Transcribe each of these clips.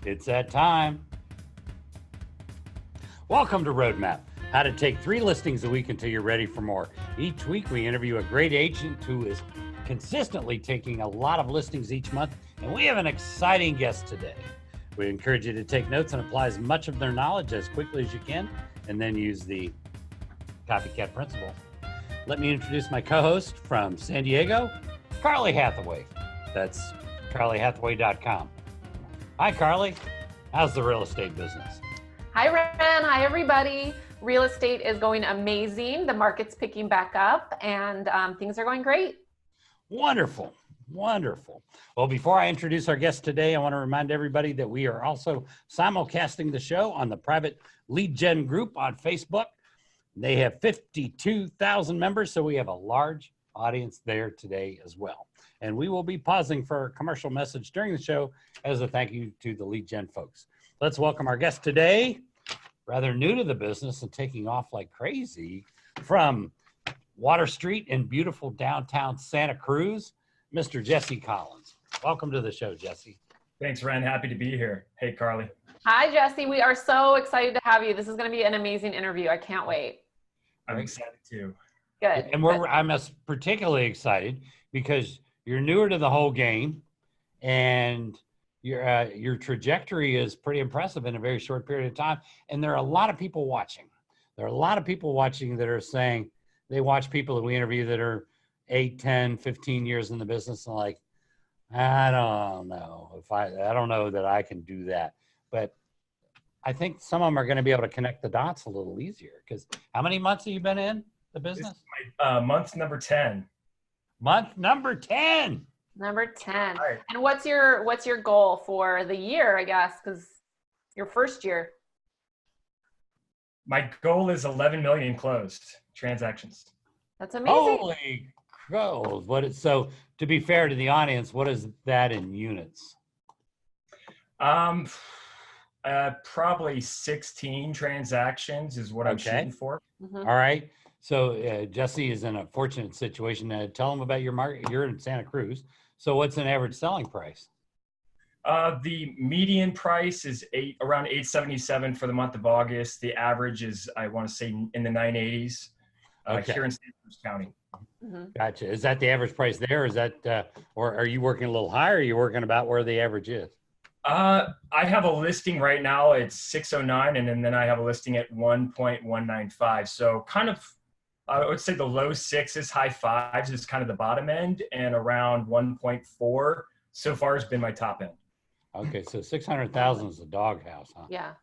It's that time. Welcome to Roadmap, how to take 3 listings a week until you're ready for more. Each week we interview a great agent who is consistently taking a lot of listings each month, and we have an exciting guest today. We encourage you to take notes and apply as much of their knowledge as quickly as you can, and then use the copycat principle. Let me introduce my co-host from San Diego, Carly Hathaway. That's carlyhathaway.com. Hi, Carly. How's the real estate business? Hi, Ren. Hi, everybody. Real estate is going amazing. The market's picking back up and things are going great. Wonderful. Wonderful. Well, before I introduce our guest today, I want to remind everybody that we are also simulcasting the show on the private lead gen group on Facebook. They have 52,000 members, so we have a large audience there today as well. And we will be pausing for a commercial message during the show as a thank you to the lead gen folks. Let's welcome our guest today, rather new to the business and taking off like crazy, from Water Street in beautiful downtown Santa Cruz, Mr. Jesse Collins. Welcome to the show, Jesse. Thanks, Ren. Happy to be here. Hey, Carly. Hi, Jesse. We are so excited to have you. This is going to be an amazing interview. I can't wait. I'm excited too. Good. And I'm particularly excited because you're newer to the whole game, and your trajectory is pretty impressive in a very short period of time. And there are a lot of people watching. There are a lot of people watching that are saying they watch people that we interview that are 8, 10, 15 years in the business and like, I don't know if I don't know that I can do that. But I think some of them are going to be able to connect the dots a little easier, because how many months have you been in the business? This is my month number 10. Month number 10. Number 10. Right. And what's your goal for the year, I guess, because your first year? My goal is 11 million closed transactions. That's amazing. Holy crows. So to be fair to the audience, what is that in units? Probably 16 transactions is what I'm shooting for. Mm-hmm. All right. So Jesse is in a fortunate situation. Tell them about your market. You're in Santa Cruz. So what's an average selling price? The median price is around $877 for the month of August. The average is, I want to say, in the 980s here in Santa Cruz County. Mm-hmm. Gotcha. Is that the average price there? Is that, or are you working a little higher? Or are you working about where the average is? I have a listing right now at 609, and then I have a listing at 1.195. So kind of, I would say the low 6s, high 5s is kind of the bottom end, and around 1.4 so far has been my top end. Okay, so 600,000 is a doghouse, huh? Yeah.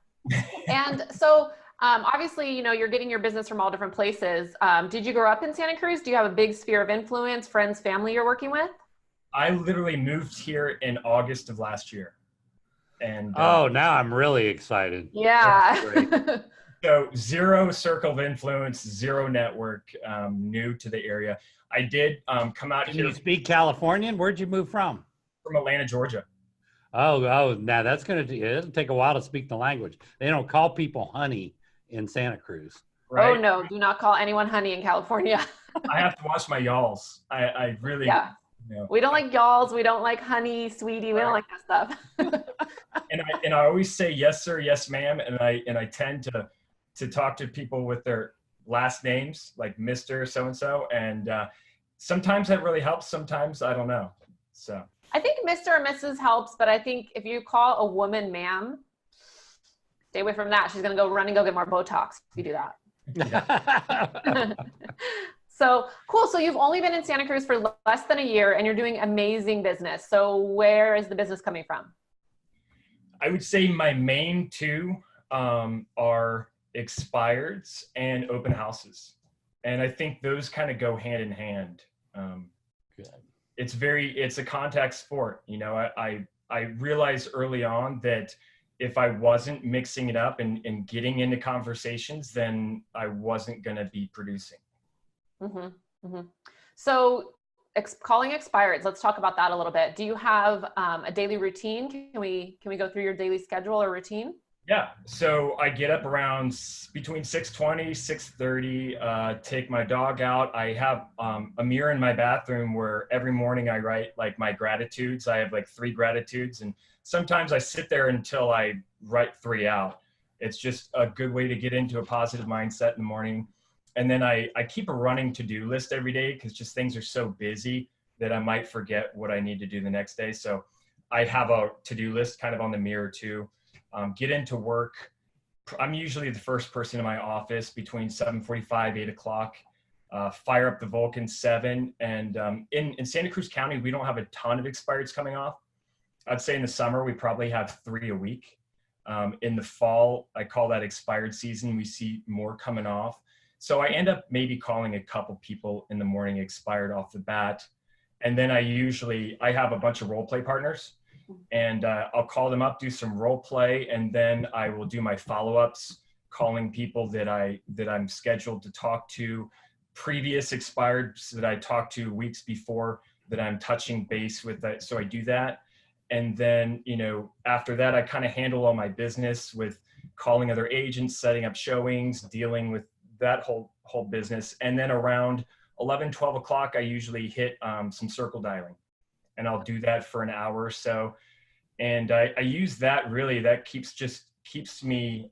And so obviously, you're getting your business from all different places. Did you grow up in Santa Cruz? Do you have a big sphere of influence, friends, family you're working with? I literally moved here in August of last year. And now I'm really excited. Yeah. So 0 circle of influence, 0 network, new to the area. I did come out Can here. you speak Californian? Where'd you move from? From Atlanta, Georgia. Oh, now that's it'll take a while to speak the language. They don't call people honey in Santa Cruz. Right? Oh no, do not call anyone honey in California. I have to watch my y'alls. I really, yeah. We don't like y'alls. We don't like honey, sweetie. We don't like that stuff. and I always say yes, sir, yes, ma'am. And I tend to talk to people with their last names, like Mr. So-and-so. And sometimes that really helps. Sometimes I don't know. So I think Mr. or Mrs. helps, but I think if you call a woman ma'am, stay away from that. She's going to go run and go get more Botox if you do that. yeah. So cool. So you've only been in Santa Cruz for less than a year and you're doing amazing business. So where is the business coming from? I would say my main 2 are expireds and open houses. And I think those kind of go hand in hand. Good. It's a contact sport. I realized early on that if I wasn't mixing it up and getting into conversations, then I wasn't going to be producing. Mm-hmm. Mm-hmm. So calling expireds, let's talk about that a little bit. Do you have a daily routine? Can we go through your daily schedule or routine? Yeah. So I get up around between 6:20, 6:30, take my dog out. I have a mirror in my bathroom where every morning I write like my gratitudes. I have like 3 gratitudes, and sometimes I sit there until I write 3 out. It's just a good way to get into a positive mindset in the morning. And then I keep a running to-do list every day because just things are so busy that I might forget what I need to do the next day. So I have a to-do list kind of on the mirror too. Get into work. I'm usually the first person in my office between 7:45, 8 o'clock. Fire up the Vulcan7. And in Santa Cruz County, we don't have a ton of expireds coming off. I'd say in the summer, we probably have 3 a week. In the fall, I call that expired season. We see more coming off. So I end up maybe calling a couple people in the morning expired off the bat. And then I have a bunch of role play partners, and I'll call them up, do some role play, and then I will do my follow-ups, calling people that I'm scheduled to talk to, previous expireds that I talked to weeks before that I'm touching base with. That, so I do that. And then, after that, I kind of handle all my business with calling other agents, setting up showings, dealing with that whole business. And then around 11, 12 o'clock, I usually hit some circle dialing, and I'll do that for an hour or so. And I use that that keeps me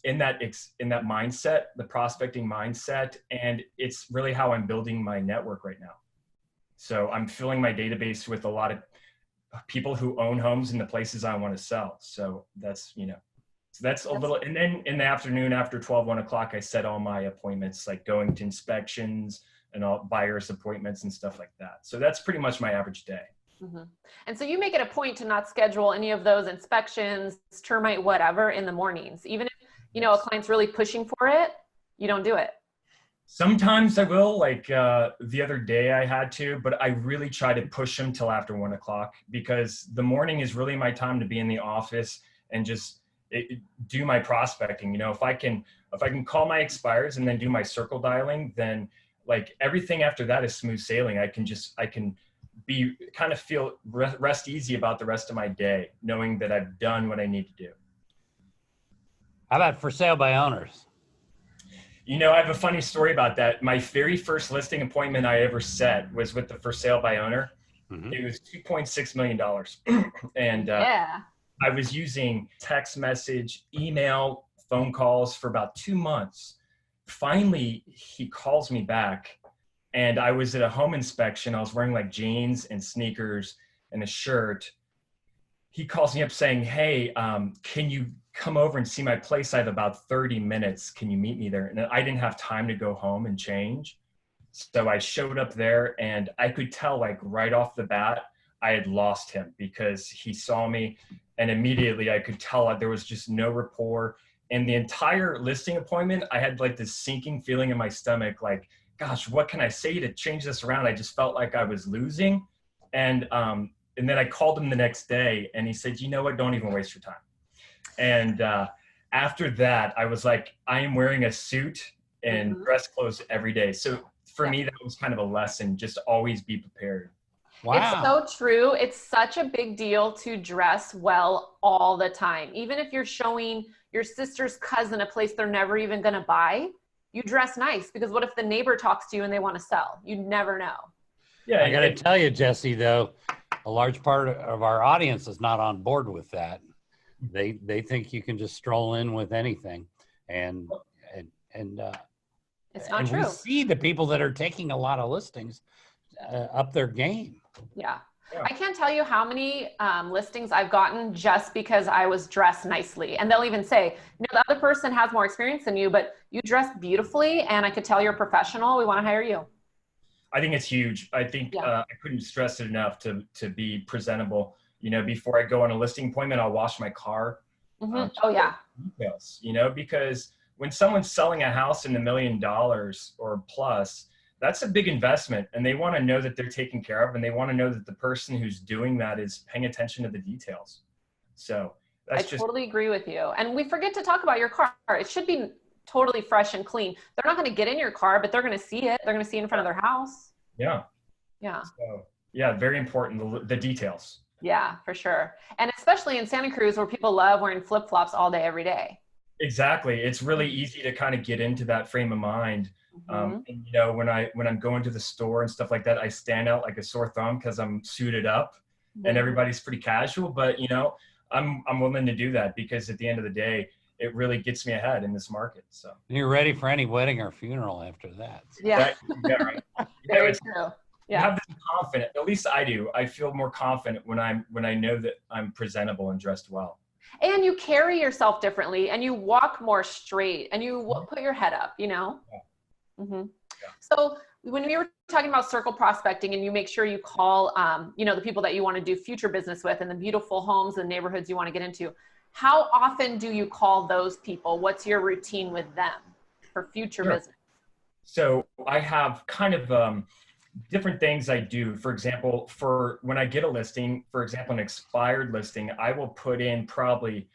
in that mindset, the prospecting mindset. And it's really how I'm building my network right now. So I'm filling my database with a lot of people who own homes in the places I want to sell. So that's, so that's a little, and then in the afternoon after 12, 1 o'clock, I set all my appointments, like going to inspections and all buyers appointments and stuff like that. So that's pretty much my average day. Mm-hmm. And so you make it a point to not schedule any of those inspections, termite, whatever in the mornings, even if, a client's really pushing for it, you don't do it. Sometimes I will, like the other day I had to, but I really try to push them till after 1 o'clock, because the morning is really my time to be in the office and just do my prospecting. If I can call my expires and then do my circle dialing, then like everything after that is smooth sailing. I can be kind of feel rest easy about the rest of my day, knowing that I've done what I need to do. How about for sale by owners? I have a funny story about that. My very first listing appointment I ever set was with the for sale by owner. Mm-hmm. It was $2.6 million. And I was using text message, email, phone calls for about 2 months. Finally, he calls me back, and I was at a home inspection. I was wearing like jeans and sneakers and a shirt. He calls me up saying, "Hey, can you come over and see my place? I have about 30 minutes. Can you meet me there?" And I didn't have time to go home and change. So I showed up there, and I could tell like right off the bat, I had lost him, because he saw me and immediately I could tell there was just no rapport. And the entire listing appointment, I had like this sinking feeling in my stomach, like, gosh, what can I say to change this around? I just felt like I was losing. And then I called him the next day, and he said, "You know what, don't even waste your time." And after that, I was like, I am wearing a suit and dress clothes every day. So for me, that was kind of a lesson, just always be prepared. Wow. It's so true. It's such a big deal to dress well all the time. Even if you're showing your sister's cousin a place they're never even going to buy, you dress nice, because what if the neighbor talks to you and they want to sell? You never know. Yeah, I got to tell you, Jesse, though, a large part of our audience is not on board with that. They think you can just stroll in with anything, and it's not true. We see the people that are taking a lot of listings up their game. Yeah. I can't tell you how many listings I've gotten just because I was dressed nicely. And they'll even say, the other person has more experience than you, but you dress beautifully, and I could tell you're a professional. We want to hire you. I think it's huge. I think I couldn't stress it enough to be presentable. Before I go on a listing appointment, I'll wash my car. Mm-hmm. Details, because when someone's selling a house in $1 million or plus, that's a big investment, and they want to know that they're taken care of, and they want to know that the person who's doing that is paying attention to the details. So I totally agree with you. And we forget to talk about your car. It should be totally fresh and clean. They're not going to get in your car, but they're going to see it. They're going to see it in front of their house. Yeah. Yeah. So, yeah, very important. The details. Yeah, for sure. And especially in Santa Cruz where people love wearing flip-flops all day, every day. Exactly. It's really easy to kind of get into that frame of mind. And, you know, when I'm going to the store and stuff like that, I stand out like a sore thumb because I'm suited up and everybody's pretty casual. But, you know, I'm willing to do that because at the end of the day, it really gets me ahead in this market. So You're ready for any wedding or funeral after that. Yeah. yeah, right. Very true. You have this confidence, at least I do. I feel more confident when I know that I'm presentable and dressed well. And you carry yourself differently and you walk more straight and you put your head up, you know? Yeah. So when we were talking about circle prospecting and you make sure you call, you know, the people that you want to do future business with and the beautiful homes and neighborhoods you want to get into, how often do you call those people? What's your routine with them for future business? So I have kind of different things I do. For example, for when I get a listing, for example, an expired listing, I will put in probably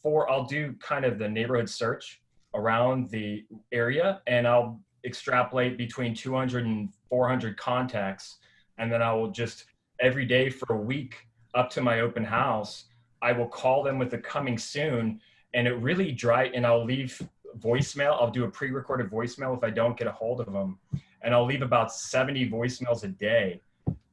I'll do kind of the neighborhood search around the area and I'll extrapolate between 200 and 400 contacts. And then I will just every day for a week up to my open house, I will call them with a coming soon. And it really and I'll leave voicemail. I'll do a pre-recorded voicemail if I don't get a hold of them. And I'll leave about 70 voicemails a day.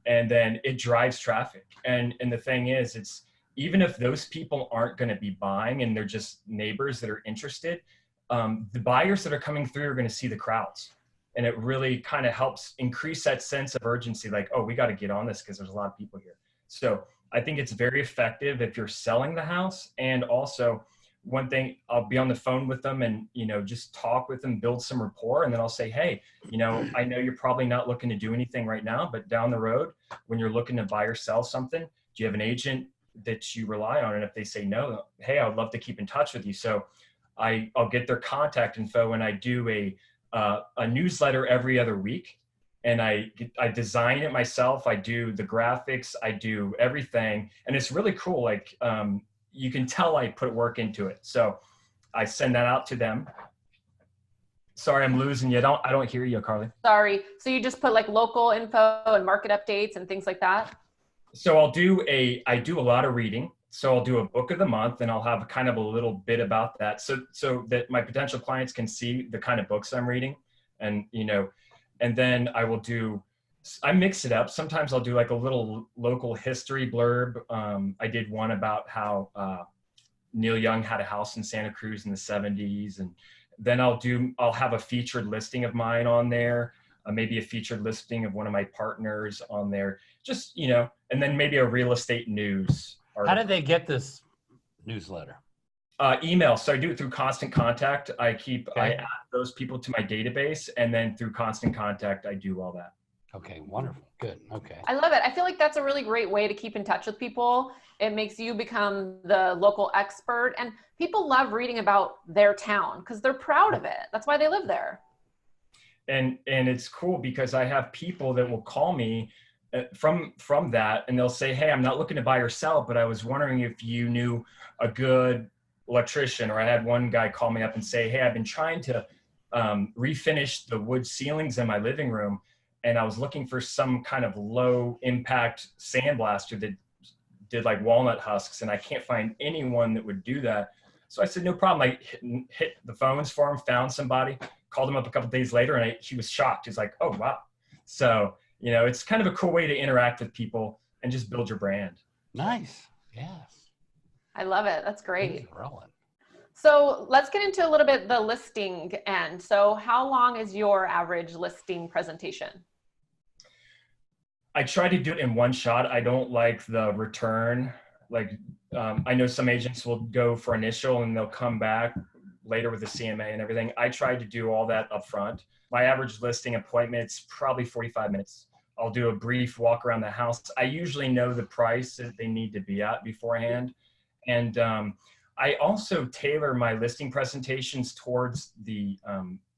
And then it drives traffic. And the thing is, it's even if those people aren't going to be buying and they're just neighbors that are interested, the buyers that are coming through are going to see the crowds. And it really kind of helps increase that sense of urgency. Like, oh, we got to get on this because there's a lot of people here. So I think it's very effective if you're selling the house. And also, one thing, I'll be on the phone with them and, you know, just talk with them, build some rapport. And then I'll say, hey, you know, I know you're probably not looking to do anything right now, but down the road, when you're looking to buy or sell something, do you have an agent that you rely on? And if they say no, hey, I would love to keep in touch with you. So I'll get their contact info and I do a newsletter every other week. And I design it myself. I do the graphics, I do everything. And it's really cool. Like, you can tell I put work into it. So I send that out to them. Sorry, I'm losing you. I don't hear you, Carly. Sorry. So you just put like local info and market updates and things like that? So I do a lot of reading. So I'll do a book of the month and I'll have kind of a little bit about that. So that my potential clients can see the kind of books I'm reading and, you know, and then I mix it up. Sometimes I'll do like a little local history blurb. I did one about how Neil Young had a house in Santa Cruz in the 70s. And then I'll have a featured listing of mine on there, maybe a featured listing of one of my partners on there, just, you know, and then maybe a real estate news article. How did they get this newsletter? Email. So I do it through Constant Contact. I add those people to my database, and then through Constant Contact, I do all that. Okay, wonderful. Good. Okay. I love it. I feel like that's a really great way to keep in touch with people. It makes you become the local expert, and people love reading about their town because they're proud of it. That's why they live there. And it's cool because I have people that will call me from that, and they'll say, hey, I'm not looking to buy or sell, but I was wondering if you knew a good electrician. Or I had one guy call me up and say, hey, I've been trying to refinish the wood ceilings in my living room, and I was looking for some kind of low impact sandblaster that did like walnut husks, and I can't find anyone that would do that. So I said, no problem. I hit the phones for him, found somebody, called him up a couple of days later, and he was shocked. He's like, oh, wow. So, you know, it's kind of a cool way to interact with people and just build your brand. Nice. Yes. I love it. That's great. Rolling. So let's get into a little bit the listing end. So how long is your average listing presentation? I try to do it in one shot. I don't like the return. Like, I know some agents will go for initial and they'll come back later with the CMA and everything. I try to do all that up front. My average listing appointment's probably 45 minutes. I'll do a brief walk around the house. I usually know the price that they need to be at beforehand. And I also tailor my listing presentations towards the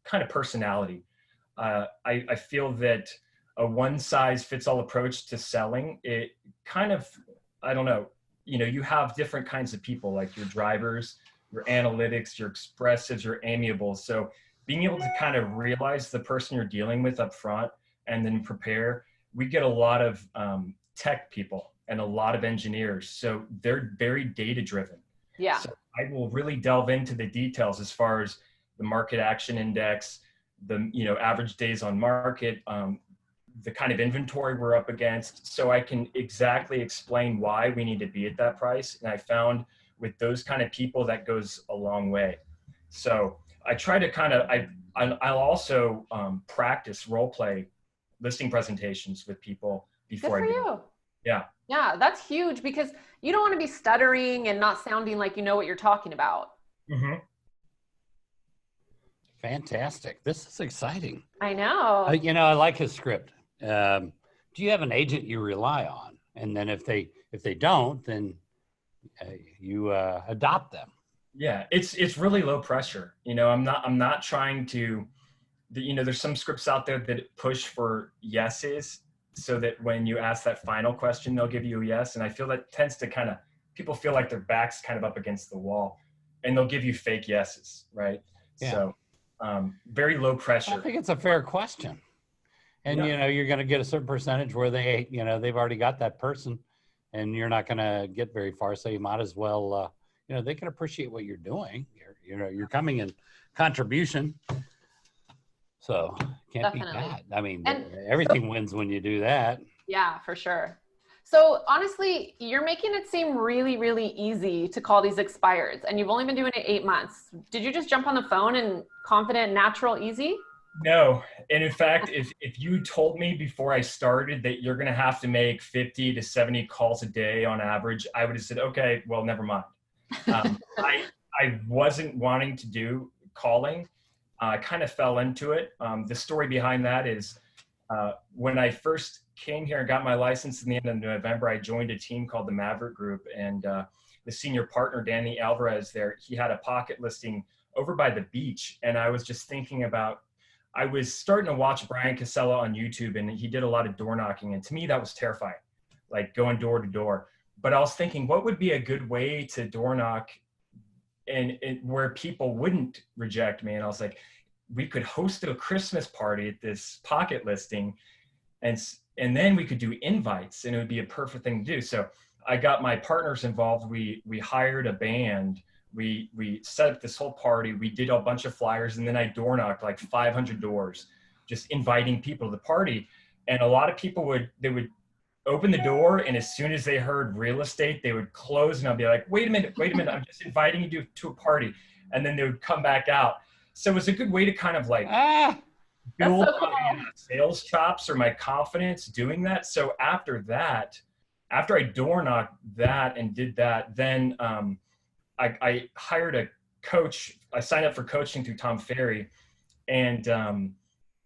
kind of personality. I feel that a one-size-fits-all approach to selling, it kind of, I don't know, you know, you have different kinds of people, like your drivers, your analytics, your expressives, your amiables. So being able to kind of realize the person you're dealing with up front and then prepare. We get a lot of tech people and a lot of engineers. So they're very data driven. Yeah. So I will really delve into the details as far as the market action index, the average days on market, the kind of inventory we're up against, so I can exactly explain why we need to be at that price. And I found with those kind of people, that goes a long way. So I try to I'll also practice role play listing presentations with people before Good for I do. you. Yeah. Yeah, that's huge, because you don't want to be stuttering and not sounding like you know what you're talking about. Mm-hmm. Fantastic. This is exciting. I know. I like his script. Do you have an agent you rely on? And then if they don't, then you adopt them. Yeah, it's really low pressure. I'm not trying to, there's some scripts out there that push for yeses, so that when you ask that final question, they'll give you a yes. And I feel that tends to people feel like their back's kind of up against the wall, and they'll give you fake yeses, right? Yeah. So very low pressure. I think it's a fair question. And, you're going to get a certain percentage where they've already got that person, and you're not going to get very far. So you might as well, they can appreciate what you're doing. You're coming in contribution. So can't beat that. I mean, everything wins when you do that. Yeah, for sure. So honestly, you're making it seem really, really easy to call these expireds, and you've only been doing it 8 months. Did you just jump on the phone and confident, natural, easy? No. And in fact, if you told me before I started that you're going to have to make 50 to 70 calls a day on average, I would have said, okay, well, never mind. I wasn't wanting to do calling. I kind of fell into it. The story behind that is when I first came here and got my license in the end of November, I joined a team called the Maverick Group, and the senior partner, Danny Alvarez there, he had a pocket listing over by the beach. And I was just thinking I was starting to watch Brian Casella on YouTube, and he did a lot of door knocking. And to me, that was terrifying, like going door to door. But I was thinking, what would be a good way to door knock and where people wouldn't reject me? And I was like, we could host a Christmas party at this pocket listing, and then we could do invites, and it would be a perfect thing to do. So I got my partners involved. We hired a band. We set up this whole party. We did a bunch of flyers, and then I door knocked like 500 doors, just inviting people to the party. And a lot of people would open the door, and as soon as they heard real estate, they would close, and I'd be like, wait a minute, I'm just inviting you to a party. And then they would come back out. So it was a good way to kind of like build my sales chops or my confidence doing that. So after I door knocked that and did that, then I hired a coach. I signed up for coaching through Tom Ferry, and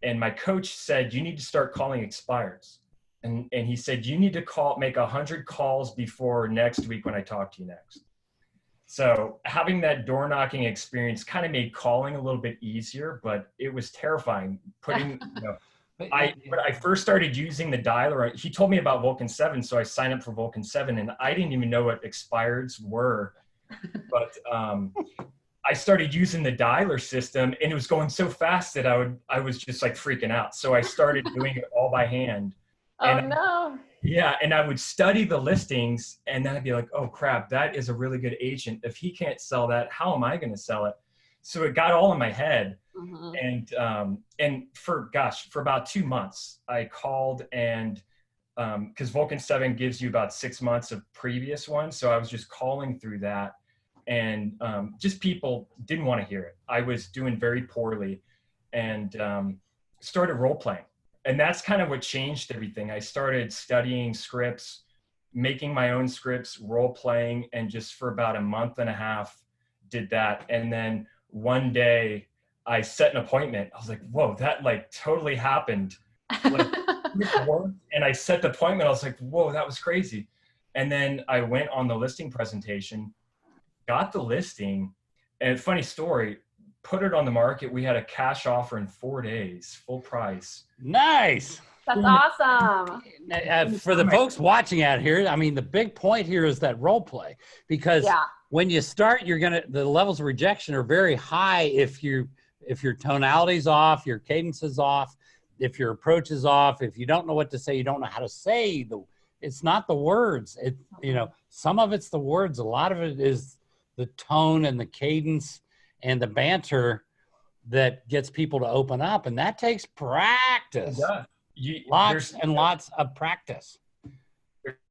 my coach said, you need to start calling expireds. And he said, you need to make 100 calls before next week when I talk to you next. So having that door knocking experience kind of made calling a little bit easier, but it was terrifying. When I first started using the dialer, he told me about Vulcan7, so I signed up for Vulcan7, and I didn't even know what expireds were. But I started using the dialer system, and it was going so fast that I was just like freaking out. So I started doing it all by hand. No. Yeah. And I would study the listings, and then I'd be like, oh crap, that is a really good agent. If he can't sell that, how am I going to sell it? So it got all in my head. Mm-hmm. And for about 2 months, I called, and because Vulcan7 gives you about 6 months of previous ones. So I was just calling through that, and just people didn't want to hear it. I was doing very poorly, and started role playing. And that's kind of what changed everything. I started studying scripts, making my own scripts, role playing, and just for about a month and a half did that. And then one day I set an appointment. I was like, whoa, that like totally happened. Like, and I set the appointment. I was like, whoa, that was crazy. And then I went on the listing presentation, got the listing, and funny story, put it on the market. We had a cash offer in 4 days, full price. Nice. That's awesome. For the folks watching out here, I mean, the big point here is that role play, because when you start, the levels of rejection are very high if your tonality's off, your cadence is off, if your approach is off, if you don't know what to say, you don't know how to say it's not the words. Some of it's the words. A lot of it is the tone and the cadence and the banter that gets people to open up. And that takes practice. Lots and lots of practice.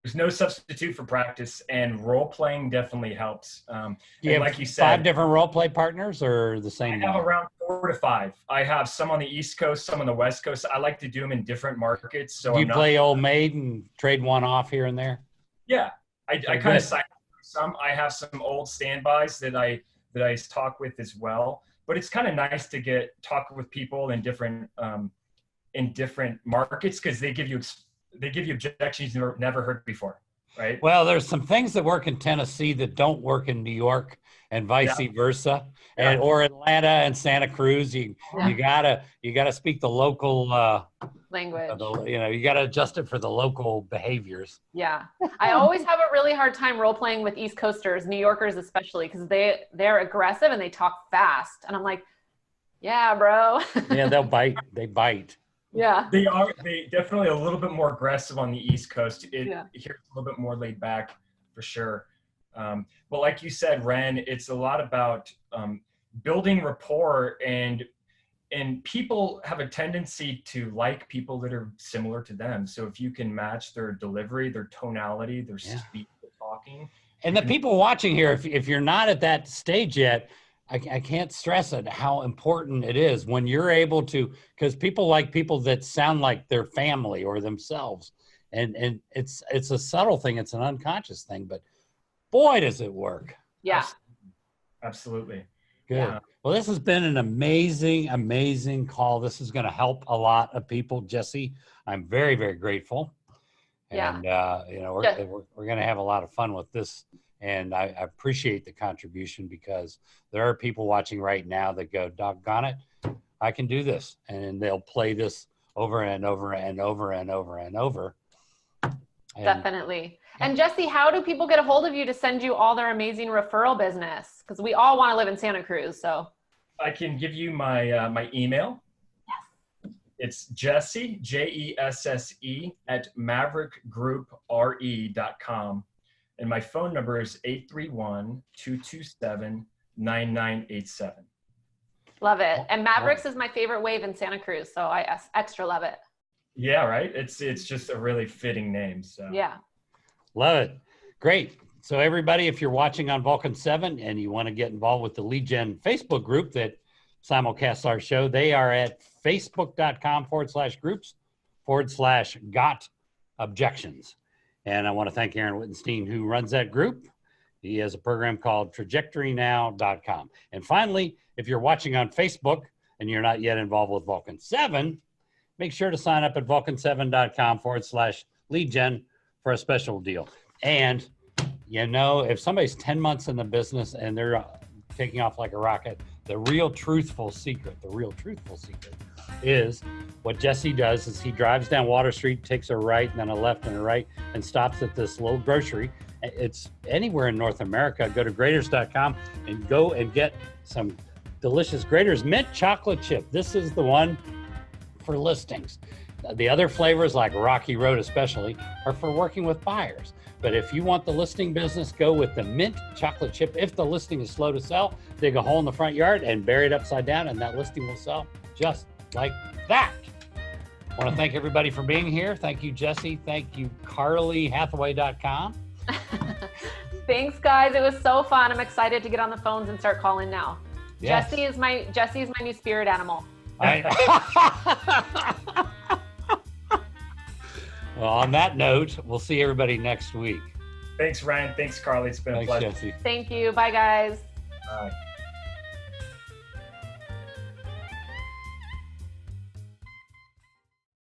There's no substitute for practice, and role playing definitely helps. Like you said, 5 different role play partners, or the same? I have around 4 to 5. I have some on the East Coast, some on the West Coast. I like to do them in different markets. So do you play Old Maid and trade one off here and there? Yeah, I kind of sign some. I have some old standbys that I talk with as well. But it's kind of nice to talk with people in different markets, because they give you objections you've never heard before, right? Well, there's some things that work in Tennessee that don't work in New York, and vice versa, or Atlanta and Santa Cruz. You gotta speak the local language. You gotta adjust it for the local behaviors. Yeah, I always have a really hard time role playing with East Coasters, New Yorkers especially, because they're aggressive and they talk fast, and I'm like, yeah, bro. Yeah, they'll bite. They bite. Yeah, they definitely a little bit more aggressive on the East Coast. Here's a little bit more laid back for sure. But like you said, Ren, it's a lot about building rapport, and people have a tendency to like people that are similar to them. So if you can match their delivery, their tonality, their speed of talking. And the people watching here, if you're not at that stage yet, I can't stress it, how important it is when you're able to, because people like people that sound like their family or themselves. And it's a subtle thing. It's an unconscious thing, but boy, does it work. Yeah. Absolutely. Good. Yeah. Well, this has been an amazing, amazing call. This is going to help a lot of people. Jesse, I'm very, very grateful. And, we're going to have a lot of fun with this. And I appreciate the contribution, because there are people watching right now that go, doggone it, I can do this. And they'll play this over and over and over and over and over. Definitely. And Jesse, how do people get a hold of you to send you all their amazing referral business? Because we all want to live in Santa Cruz. So I can give you my email. Yes. It's Jesse, Jesse at maverickgroupre.com. And my phone number is 831-227-9987. Love it. And Mavericks is my favorite wave in Santa Cruz, so I extra love it. Yeah, right? It's just a really fitting name. So yeah. Love it. Great. So everybody, if you're watching on Vulcan7 and you want to get involved with the Lead Gen Facebook group that simulcasts our show, they are at facebook.com/groups/got-objections. And I want to thank Aaron Wittenstein, who runs that group. He has a program called trajectorynow.com. And finally, if you're watching on Facebook and you're not yet involved with Vulcan7, make sure to sign up at vulcan7.com/leadgen for a special deal. And, if somebody's 10 months in the business and they're taking off like a rocket, the real truthful secret is what Jesse does is he drives down Water Street, takes a right and then a left and a right, and stops at this little grocery. It's anywhere in North America. Go to graders.com and go and get some delicious Graders mint chocolate chip. This is the one for listings. The other flavors, like Rocky Road especially, are for working with buyers. But if you want the listing business, go with the mint chocolate chip. If the listing is slow to sell, dig a hole in the front yard and bury it upside down, and that listing will sell just like that. I want to thank everybody for being here. Thank you, Jesse. Thank you, CarlyHathaway.com. Thanks, guys. It was so fun. I'm excited to get on the phones and start calling now. Yes. Jesse is my new spirit animal. Well, on that note, we'll see everybody next week. Thanks, Ryan. Thanks, Carly. It's been a pleasure. Jesse. Thank you. Bye, guys. Bye.